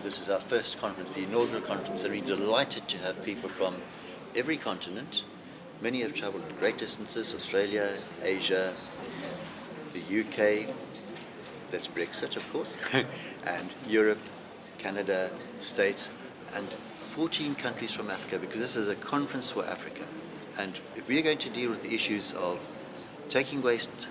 This is our first conference, the inaugural conference, and we're delighted to have people from every continent. Many have travelled great distances: Australia, Asia, the UK, that's Brexit of course, and Europe, Canada, States, and 14 countries from Africa, because this is a conference for Africa. And if we are going to deal with the issues of taking waste,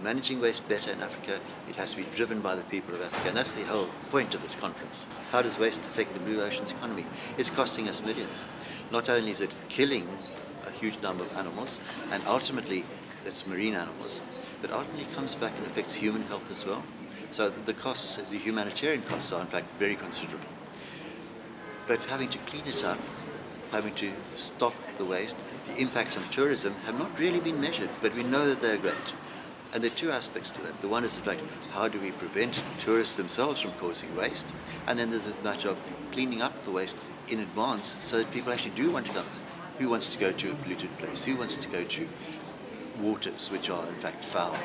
managing waste better in Africa, it has to be driven by the people of Africa. And that's the whole point of this conference. How does waste affect the blue ocean's economy? It's costing us millions. Not only is it killing a huge number of animals, and ultimately it's marine animals, but ultimately it comes back and affects human health as well. So the costs, the humanitarian costs, are in fact very considerable. But having to clean it up, having to stop the waste, the impacts on tourism have not really been measured, but we know that they're great. And there are two aspects to that. The one is, in fact, how do we prevent tourists themselves from causing waste? And then there's a matter of cleaning up the waste in advance so that people actually do want to come. Who wants to go to a polluted place? Who wants to go to waters which are, in fact, foul?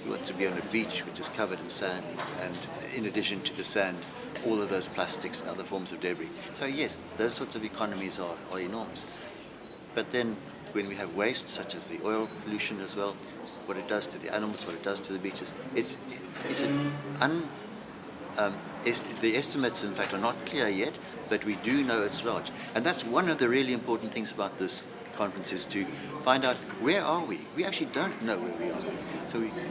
Who wants to be on a beach which is covered in sand, and in addition to the sand, all of those plastics and other forms of debris? So yes, those sorts of economies are enormous. But then when we have waste, such as the oil pollution as well, what it does to the animals, what it does to the beaches, the estimates, in fact, are not clear yet, but we do know it's large. And that's one of the really important things about this conference, is to find out, where are we? We actually don't know where we are.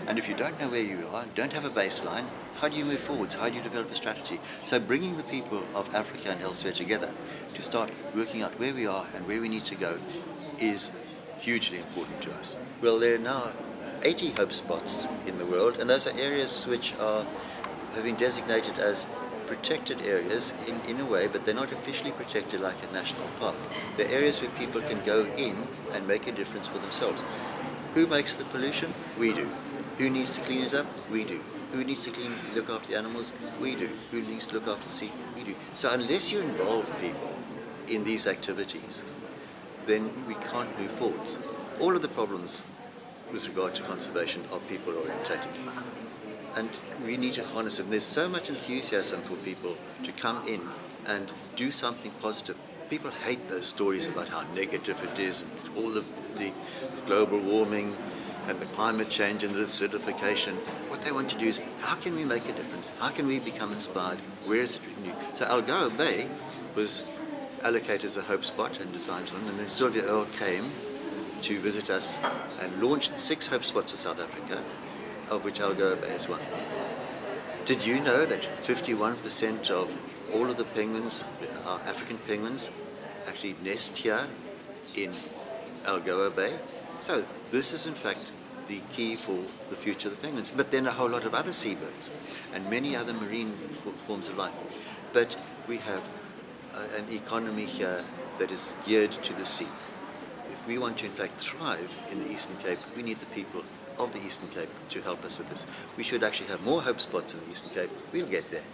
And if you don't know where you are, don't have a baseline, how do you move forwards? How do you develop a strategy? So bringing the people of Africa and elsewhere together to start working out where we are and where we need to go is hugely important to us. Well, there are now 80 hope spots in the world, and those are areas which have been designated as protected areas in a way, but they're not officially protected like a national park. They're areas where people can go in and make a difference for themselves. Who makes the pollution? We do. Who needs to clean it up? We do. Who needs to look after the animals? We do. Who needs to look after the sea? We do. So unless you involve people in these activities, then we can't move forwards. All of the problems with regard to conservation are people orientated. And we need to harness it. There's so much enthusiasm for people to come in and do something positive. People hate those stories about how negative it is, and all of the global warming and the climate change and the acidification. What they want to do is, how can we make a difference? How can we become inspired? Where is it renewed? So Algoa Bay was allocated as a hope spot and designed for them, and then Sylvia Earle came to visit us and launched 6 hope spots for South Africa, of which Algoa Bay is one. Did you know that 51% of all of the penguins, African penguins, actually nest here in Algoa Bay? So this is in fact the key for the future of the penguins. But then a whole lot of other seabirds and many other marine forms of life. But we have an economy here that is geared to the sea. If we want to in fact thrive in the Eastern Cape, we need the people of the Eastern Cape to help us with this. We should actually have more hope spots in the Eastern Cape. We'll get there.